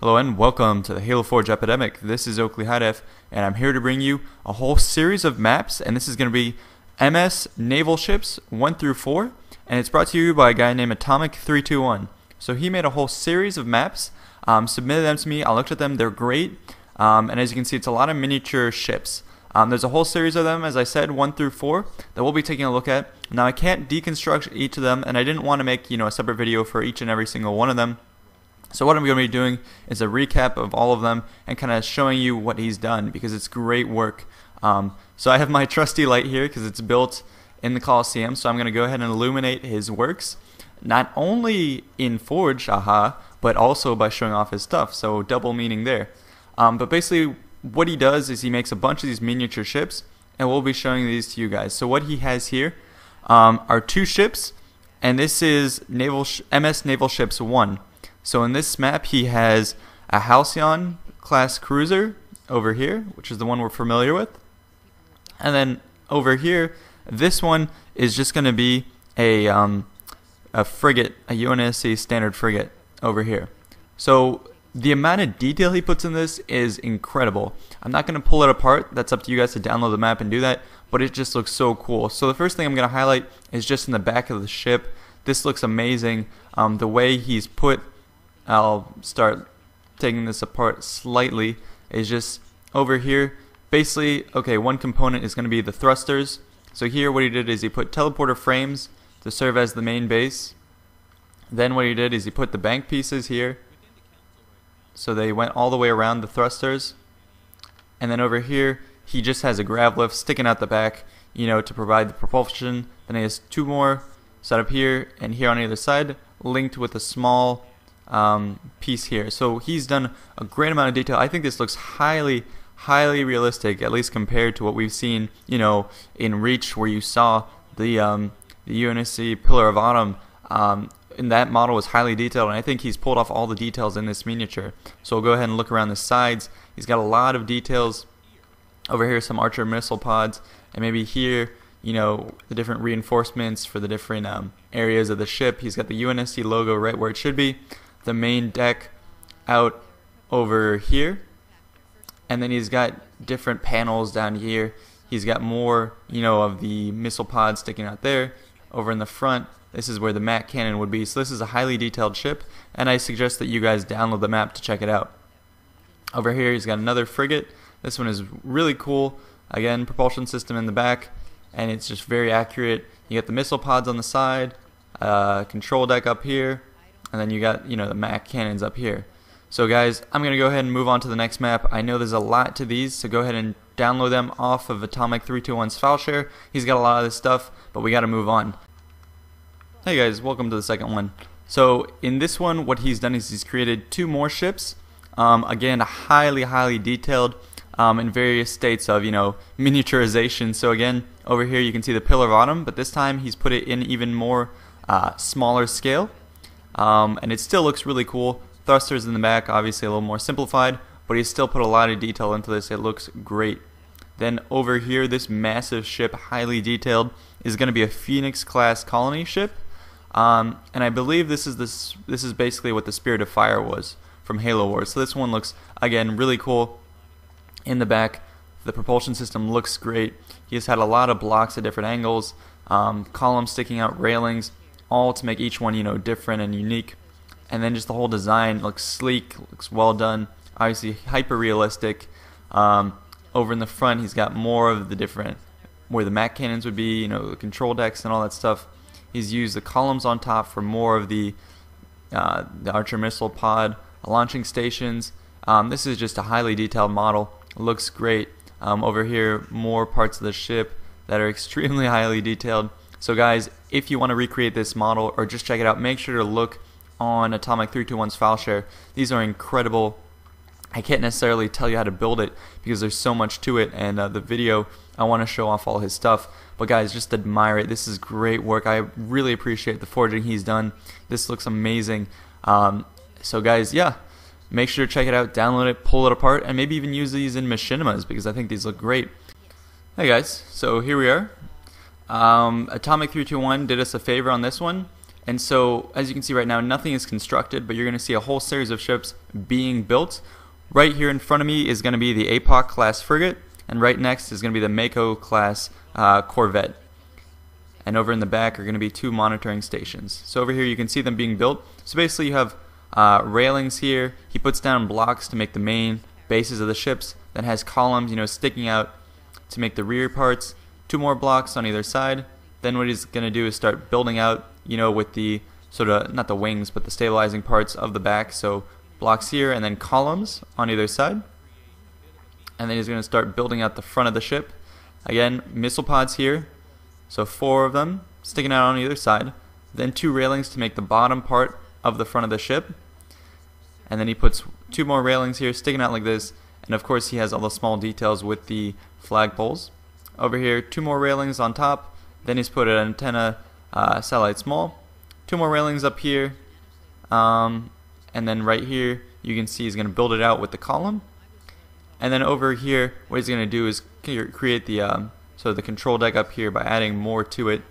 Hello and welcome to the Halo Forge epidemic. This is Oakley HiDef, and I'm here to bring you a whole series of maps, and this is going to be MS naval ships 1 through 4, and it's brought to you by a guy named Atomic321. So he made a whole series of maps, submitted them to me. I looked at them, they're great, and as you can see, it's a lot of miniature ships. There's a whole series of them, as I said, 1 through 4, that we'll be taking a look at. Now I can't deconstruct each of them, and I didn't want to make a separate video for each and every single one of them. So what I'm going to be doing is a recap of all of them and kind of showing you what he's done, because it's great work. So I have my trusty light here because it's built in the Coliseum, so I'm going to go ahead and illuminate his works, not only in Forge, but also by showing off his stuff, so double meaning there. But basically what he does is he makes a bunch of these miniature ships, and we'll be showing these to you guys. So what he has here are 2 ships, and this is MS Naval Ships 1. So in this map he has a Halcyon class cruiser over here, which is the one we're familiar with. And then over here, this one is just going to be a frigate, a UNSC standard frigate over here. So the amount of detail he puts in this is incredible. I'm not going to pull it apart. That's up to you guys to download the map and do that, but it just looks so cool. So the first thing I'm going to highlight is just in the back of the ship. This looks amazing. The way he's put, I'll start taking this apart slightly, is just over here. Basically, okay, one component is going to be the thrusters. So here what he did is he put teleporter frames to serve as the main base. Then what he did is he put the bank pieces here, so they went all the way around the thrusters. And then over here he just has a grav lift sticking out the back, to provide the propulsion. Then he has 2 more set up here and here on either side, linked with a small piece here. So he's done a great amount of detail. I think this looks highly realistic, at least compared to what we've seen in Reach, where you saw the UNSC Pillar of Autumn. In that model was highly detailed, and I think he's pulled off all the details in this miniature. So we'll go ahead and look around the sides. He's got a lot of details over here, some Archer missile pods, and maybe here the different reinforcements for the different areas of the ship. He's got the UNSC logo right where it should be. The main deck out over here, and then he's got different panels down here. He's got more of the missile pods sticking out there. Over in the front, this is where the MAC cannon would be. So this is a highly detailed ship, and I suggest that you guys download the map to check it out. Over here he's got another frigate. This one is really cool. Again, propulsion system in the back, and it's just very accurate. You got the missile pods on the side, control deck up here, and then you got the MAC cannons up here. So guys, I'm gonna go ahead and move on to the next map. I know there's a lot to these, so go ahead and download them off of Atomic321's file share. He's got a lot of this stuff, but we gotta move on. Hey guys, welcome to the second one. So in this one, what he's done is he's created 2 more ships. Again, highly detailed, in various states of miniaturization. So again, over here you can see the Pillar of Autumn, but this time he's put it in even more smaller scale. And it still looks really cool. Thrusters in the back, obviously a little more simplified, but he's still put a lot of detail into this. It looks great. Then over here, this massive ship, highly detailed, is going to be a Phoenix class colony ship, and I believe this is basically what the Spirit of Fire was from Halo Wars. So this one looks, again, really cool. In the back, the propulsion system looks great. He has had a lot of blocks at different angles, columns sticking out, railings, all to make each one different and unique. And then just the whole design looks sleek, looks well done, obviously hyper realistic. Over in the front he's got more of the different, where the MAC cannons would be, the control decks and all that stuff. He's used the columns on top for more of the Archer missile pod, launching stations. This is just a highly detailed model. It looks great. Over here, more parts of the ship that are extremely highly detailed. So guys, if you want to recreate this model or just check it out, make sure to look on Atomic321's file share. These are incredible. I can't necessarily tell you how to build it because there's so much to it, and the video, I want to show off all his stuff. But guys, just admire it. This is great work. I really appreciate the forging he's done. This looks amazing. So guys, yeah, make sure to check it out, download it, pull it apart, and maybe even use these in machinimas because I think these look great. Hey guys, so here we are. Atomic321 did us a favor on this one. And so, as you can see right now, nothing is constructed, but you're going to see a whole series of ships being built. Right here in front of me is going to be the APOC class frigate, and right next is going to be the Mako class corvette. And over in the back are going to be 2 monitoring stations. So over here you can see them being built. So basically you have railings here. He puts down blocks to make the main bases of the ships. Then has columns, sticking out to make the rear parts. 2 more blocks on either side. Then what he's going to do is start building out, with the sort of, not the wings, but the stabilizing parts of the back. So blocks here and then columns on either side. And then he's going to start building out the front of the ship. Again, missile pods here. So 4 of them sticking out on either side. Then 2 railings to make the bottom part of the front of the ship. And then he puts 2 more railings here sticking out like this. And of course he has all the small details with the flagpoles. Over here, 2 more railings on top. Then he's put an antenna satellite small. 2 more railings up here. And then right here you can see he's going to build it out with the column. And then over here what he's going to do is create the the control deck up here by adding more to it.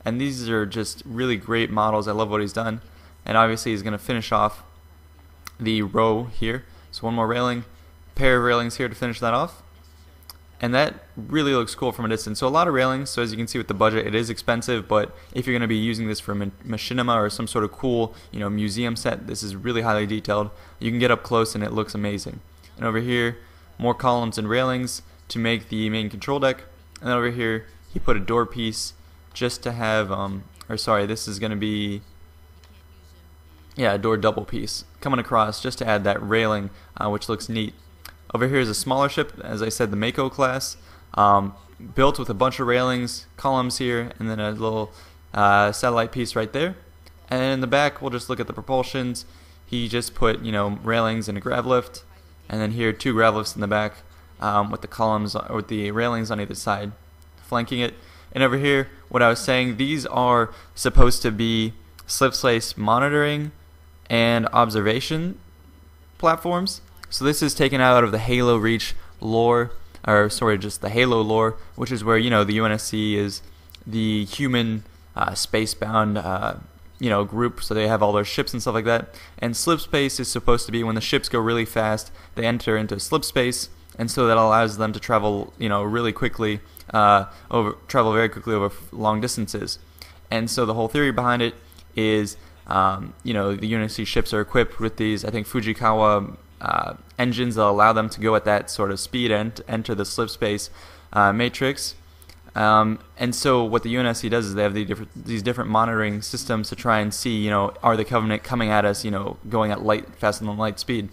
And these are just really great models. I love what he's done. And obviously he's going to finish off the row here. So 1 more railing, pair of railings here to finish that off. And that really looks cool from a distance. So a lot of railings. So as you can see with the budget, it is expensive, but if you're going to be using this for machinima or some sort of cool, museum set, this is really highly detailed. You can get up close and it looks amazing. And over here, more columns and railings to make the main control deck. And then over here, he put a door piece just to have, this is going to be, a door double piece coming across just to add that railing, which looks neat. Over here is a smaller ship, as I said, the Mako class, built with a bunch of railings, columns here, and then a little satellite piece right there. And in the back, we'll just look at the propulsions. He just put, railings and a grav lift, and then here 2 grav lifts in the back. With the columns or with the railings on either side flanking it. And over here, what I was saying, these are supposed to be slipspace monitoring and observation platforms. So this is taken out of the Halo Reach lore, just the Halo lore, which is where the UNSC is the human spacebound group, so they have all their ships and stuff like that. And slipspace is supposed to be when the ships go really fast, they enter into slipspace. And so that allows them to travel, really quickly, travel very quickly over long distances. And so the whole theory behind it is, the UNSC ships are equipped with these, I think, Fujikawa engines that allow them to go at that sort of speed and enter the slipspace matrix. And so what the UNSC does is they have these different monitoring systems to try and see, are the Covenant coming at us, going at faster than light speed.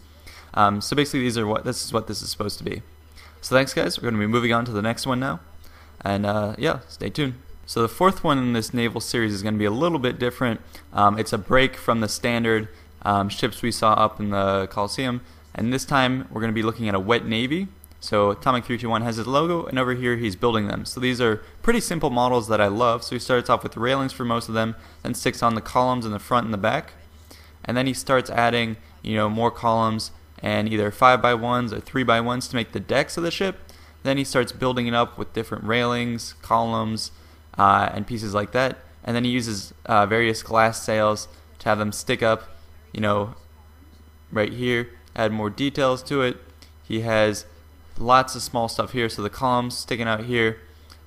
So basically this is what this is supposed to be. So thanks guys, we're going to be moving on to the next one now. And stay tuned. So the 4th one in this naval series is going to be a little bit different. It's a break from the standard ships we saw up in the Coliseum. And this time we're going to be looking at a wet navy. So Atomic 321 has his logo, and over here he's building them. So these are pretty simple models that I love. So he starts off with railings for most of them, then sticks on the columns in the front and the back. And then he starts adding, more columns and either 5x1s or 3x1s to make the decks of the ship. Then he starts building it up with different railings, columns, and pieces like that. And then he uses various glass sails to have them stick up, right here, add more details to it. He has lots of small stuff here, so the columns sticking out here.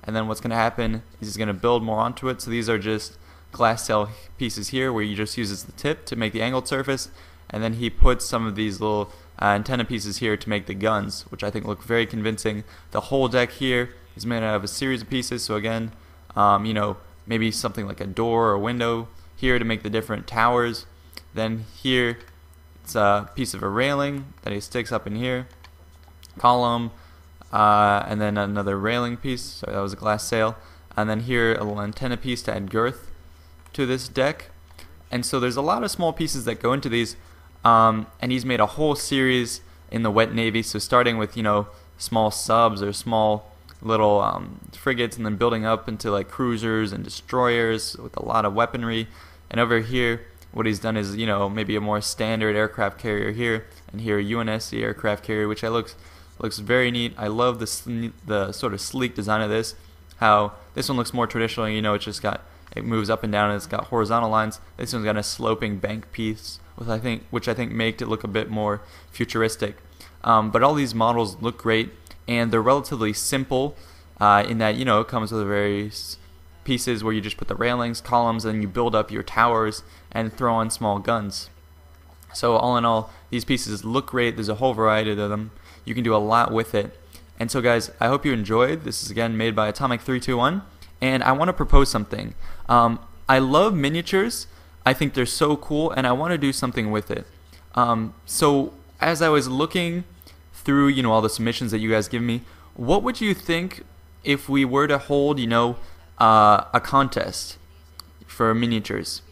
And then what's going to happen is he's going to build more onto it. So these are just glass sail pieces here where he just uses the tip to make the angled surface. And then he puts some of these little antenna pieces here to make the guns, which I think look very convincing. The whole deck here is made out of a series of pieces, so again, maybe something like a door or a window here to make the different towers. Then here, it's a piece of a railing that he sticks up in here, column, and then another railing piece, so that was a glass sail, and then here a little antenna piece to add girth to this deck. And so there's a lot of small pieces that go into these. And he's made a whole series in the wet navy, so starting with small subs or small little frigates, and then building up into like cruisers and destroyers with a lot of weaponry. And over here what he's done is maybe a more standard aircraft carrier here, and here a UNSC aircraft carrier, which looks very neat. I love the sort of sleek design of this. How this one looks more traditional, it's just got It moves up and down, and it's got horizontal lines. This one's got a sloping bank piece, which I think make it look a bit more futuristic. But all these models look great, and they're relatively simple in that, it comes with various pieces where you just put the railings, columns, and you build up your towers and throw on small guns. So all in all, these pieces look great. There's a whole variety of them. You can do a lot with it. And so guys, I hope you enjoyed. This is again made by Atomic321, and I want to propose something. I love miniatures. I think they're so cool, and I want to do something with it. So as I was looking through, all the submissions that you guys give me, what would you think if we were to hold, a contest for miniatures?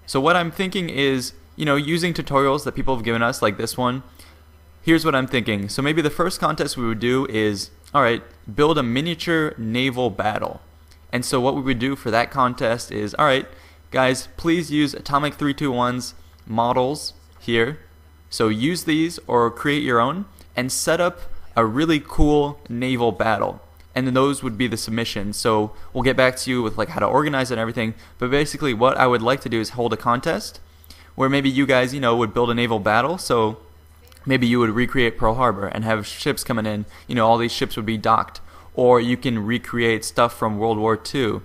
So what I'm thinking is, using tutorials that people have given us, like this one. Here's what I'm thinking. So maybe the first contest we would do is, alright, build a miniature naval battle. And so what we would do for that contest is, alright, guys, please use Atomic321's models here. So use these or create your own and set up a really cool naval battle. And then those would be the submissions. So we'll get back to you with how to organize it and everything. But basically what I would like to do is hold a contest where maybe you guys, would build a naval battle. So maybe you would recreate Pearl Harbor and have ships coming in. All these ships would be docked. Or you can recreate stuff from World War II.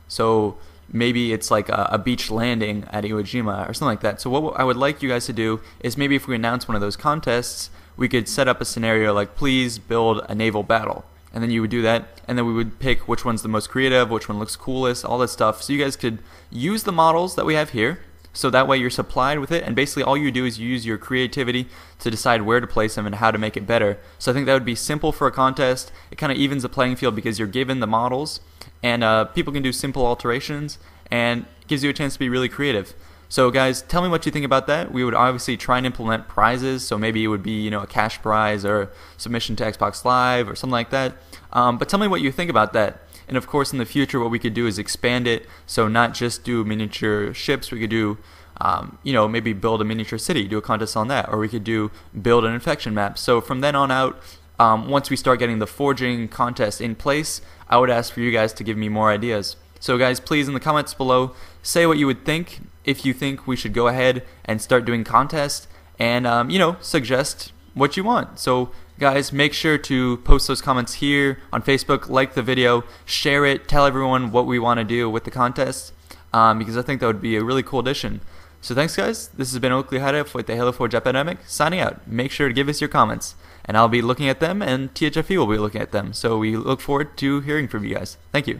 So maybe it's like a beach landing at Iwo Jima or something like that. So what I would like you guys to do is maybe if we announce one of those contests, we could set up a scenario like, please build a naval battle. And then you would do that, and then we would pick which one's the most creative, which one looks coolest, all that stuff. So you guys could use the models that we have here. So that way you're supplied with it, and basically all you do is you use your creativity to decide where to place them and how to make it better. So I think that would be simple for a contest. It kind of evens the playing field because you're given the models, and people can do simple alterations, and it gives you a chance to be really creative. So guys, tell me what you think about that. We would obviously try and implement prizes, so maybe it would be a cash prize or submission to Xbox Live or something like that. But tell me what you think about that. And of course in the future what we could do is expand it, so not just do miniature ships. We could do maybe build a miniature city, do a contest on that, or we could do build an infection map. So from then on out, once we start getting the forging contest in place, I would ask for you guys to give me more ideas. So guys, please in the comments below say what you would think, if you think we should go ahead and start doing contests, and suggest what you want. So guys, make sure to post those comments here on Facebook, like the video, share it, tell everyone what we want to do with the contest, because I think that would be a really cool addition. So thanks guys, this has been Oakley HiDef with the Halo Forge Epidemic, signing out. Make sure to give us your comments, and I'll be looking at them, and THFE will be looking at them. So we look forward to hearing from you guys. Thank you.